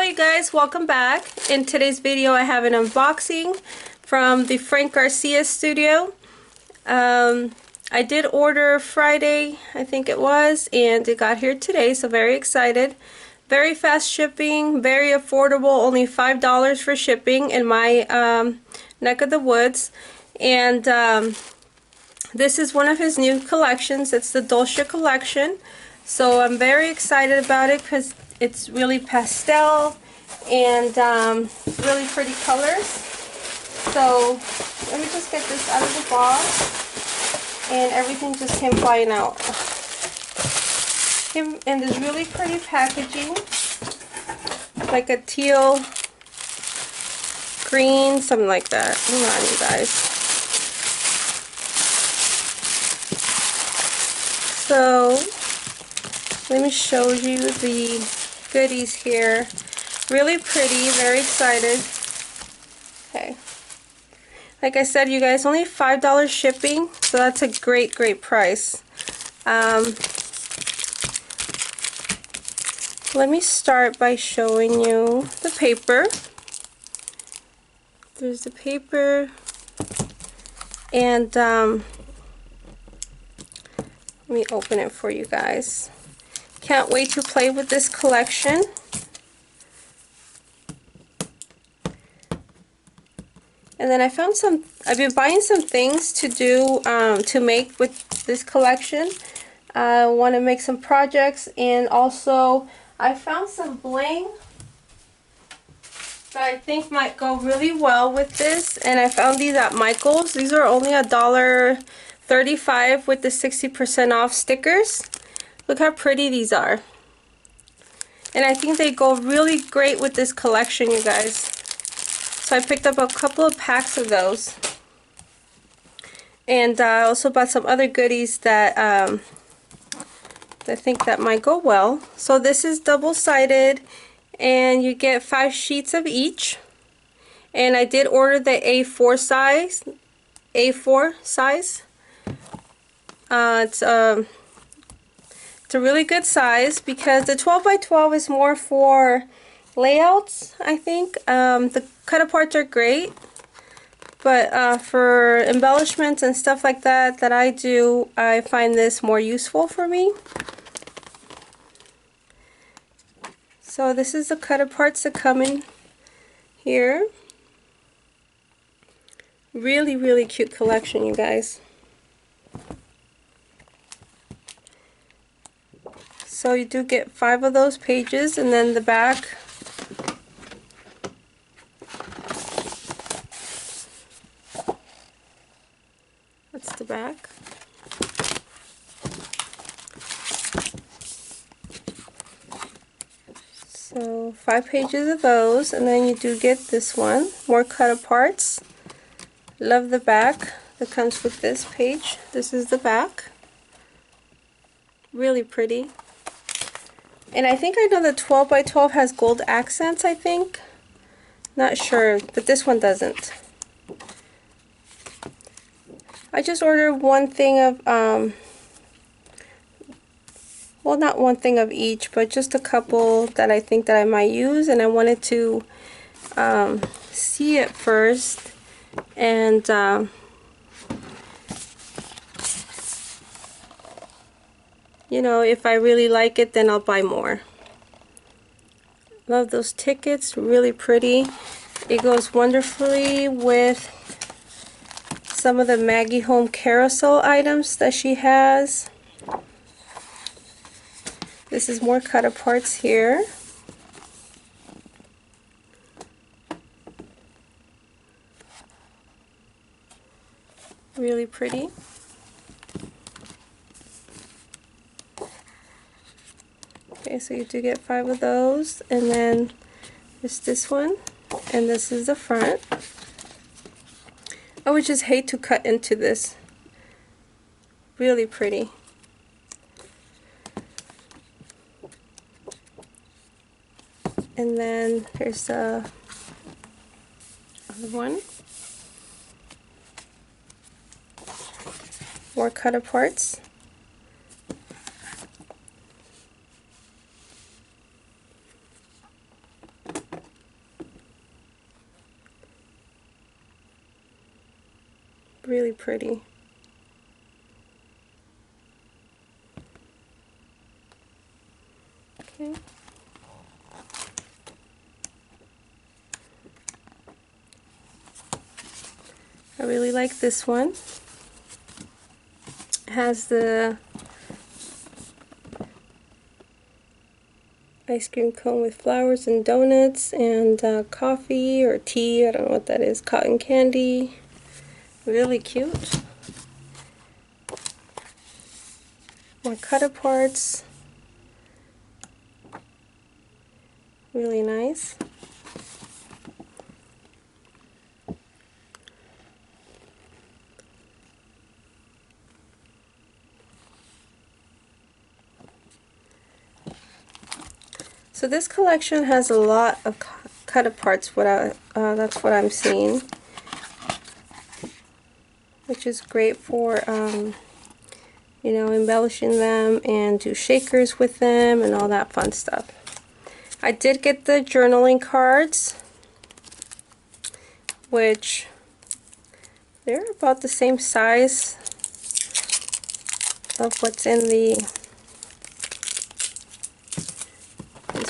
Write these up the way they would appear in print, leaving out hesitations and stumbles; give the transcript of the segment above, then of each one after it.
you guys, welcome back. In today's video I have an unboxing from the Frank Garcia Studio. I did order Friday, I think it was, and it got here today, so very excited. Very fast shipping, very affordable, only $5 for shipping in my neck of the woods. And this is one of his new collections. It's the Dulce collection. So I'm very excited about it because it's really pastel and really pretty colors. So let me just get this out of the box. And everything just came flying out. And this really pretty packaging. Like a teal, green, something like that. Hang on, you guys. So let me show you the goodies here. Really pretty, very excited. Okay. Like I said, you guys, only $5 shipping, so that's a great price. Let me start by showing you the paper. There's the paper, and let me open it for you guys. Can't wait to play with this collection. And then I found I've been buying some things to do, to make with this collection. I want to make some projects, and also I found some bling that I think might go really well with this. And I found these at Michael's. These are only $1.35 with the 60% off stickers. Look how pretty these are. And I think they go really great with this collection, you guys. So I picked up a couple of packs of those. And I also bought some other goodies that I think that might go well. So this is double-sided, and you get 5 sheets of each. And I did order the A4 size. It's a really good size because the 12 by 12 is more for layouts, I think. The cut-aparts are great, but for embellishments and stuff like that I do, I find this more useful for me. So this is the cut-aparts that come in here. Really cute collection, you guys. So you do get 5 of those pages, and then the back. That's the back. So 5 pages of those, and then you do get this one, more cut-aparts. Love the back that comes with this page. This is the back. Really pretty. And I think I know the 12 by 12 has gold accents, I think. Not sure, but this one doesn't. I just ordered one thing of, well, not one thing of each, but just a couple that I think that I might use, and I wanted to see it first, and you know, if I really like it, then I'll buy more. Love those tickets, really pretty. It goes wonderfully with some of the Maggie Home Carousel items that she has. This is more cut-aparts here. Really pretty. Okay, so you do get 5 of those, and then there's this one, and this is the front. I would just hate to cut into this. Really pretty. And then here's the other one. More cut-aparts. really pretty. Okay. I really like this one. It has the ice cream cone with flowers and donuts and coffee or tea, I don't know what that is, cotton candy. Really cute. More cut-aparts. Really nice. So this collection has a lot of cut-aparts. That's what I'm seeing, which is great for you know, embellishing them and do shakers with them and all that fun stuff. I did get the journaling cards, which they're about the same size of what's in this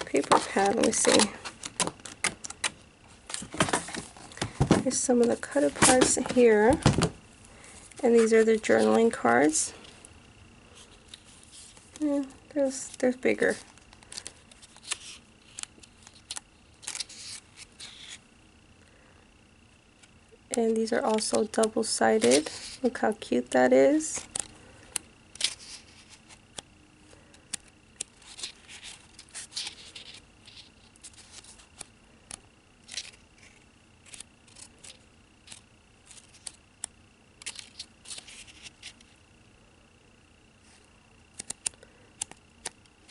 paper pad. Let me see. Here's some of the cut-aparts here, and these are the journaling cards. Yeah, there's bigger. And these are also double-sided. Look how cute that is.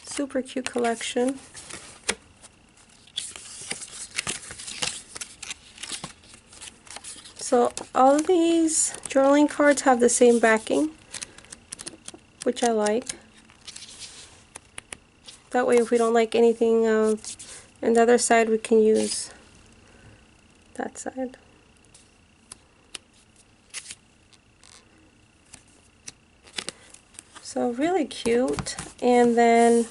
Super cute collection. So all of these journaling cards have the same backing, which I like. That way if we don't like anything on the other side, we can use that side. So really cute. And then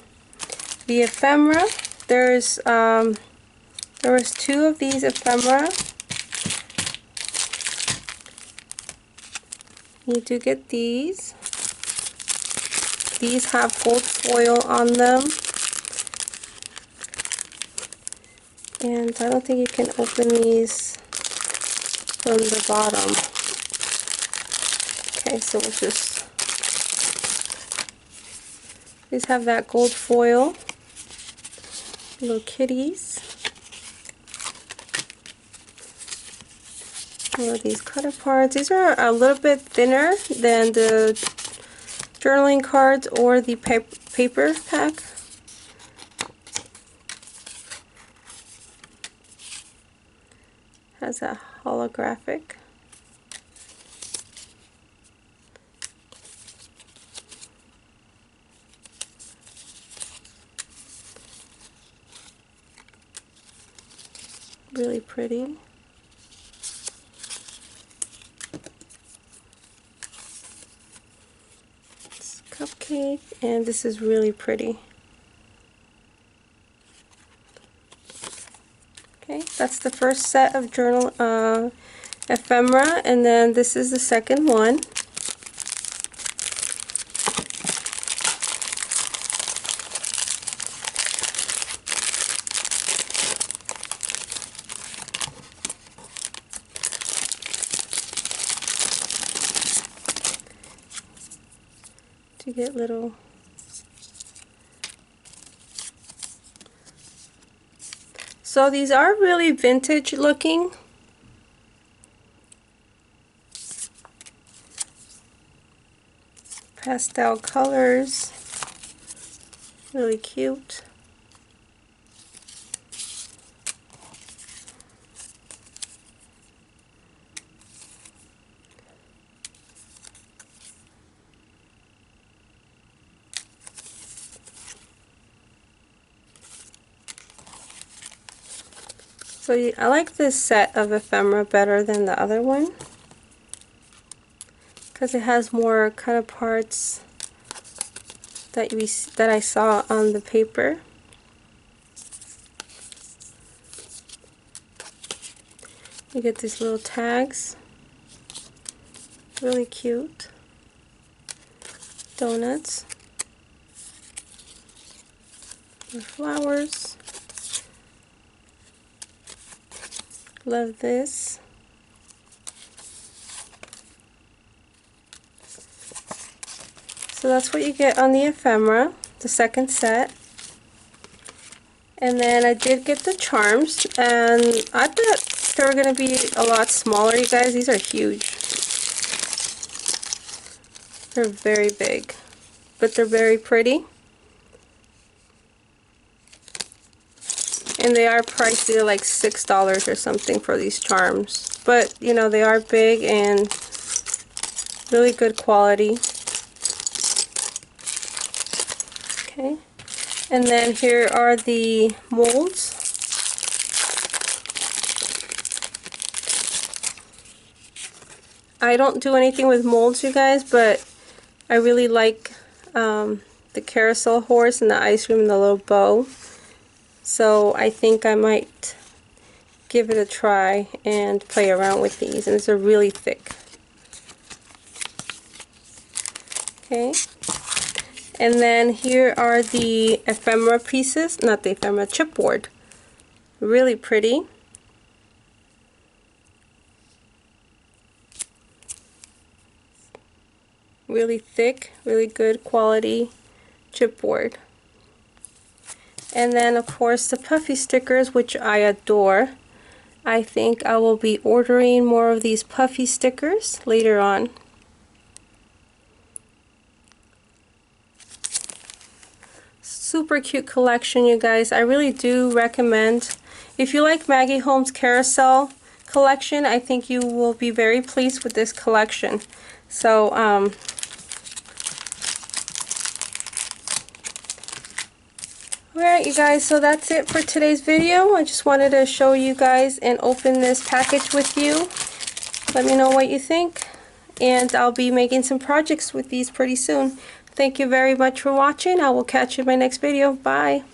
the ephemera, there was 2 of these ephemera. You do get these. These have gold foil on them. And I don't think you can open these from the bottom. Okay, so we'll just... These have that gold foil. Little kitties. All of these cut-aparts. These are a little bit thinner than the journaling cards or the paper pack. Has a holographic. Really pretty. It's a cupcake, and this is really pretty. Okay, that's the first set of journal ephemera, and then this is the second one. To get little So these are really vintage looking. Pastel colors. Really cute. So I like this set of ephemera better than the other one. because it has more kind of parts that I saw on the paper. You get these little tags, really cute. Donuts, and flowers. Love this. So that's what you get on the ephemera, the second set. And then I did get the charms, and I thought they were going to be a lot smaller, you guys. These are huge. They're very big, but they're very pretty. And they are priced, they're like $6 or something for these charms. But, you know, they are big and really good quality. Okay. And then here are the molds. I don't do anything with molds, you guys, but I really like the carousel horse and the ice cream and the little bow. So I think I might give it a try and play around with these. And these are really thick. Okay. And then here are the ephemera pieces, not the ephemera, chipboard. Really pretty. Really thick, really good quality chipboard. And then of course the puffy stickers, which I adore. I think I will be ordering more of these puffy stickers later on. Super cute collection, you guys. I really do recommend. If you like Maggie Holmes' Carousel collection, I think you will be very pleased with this collection. So, alright you guys, so that's it for today's video. I just wanted to show you guys and open this package with you. Let me know what you think, and I'll be making some projects with these pretty soon. Thank you very much for watching. I will catch you in my next video. Bye.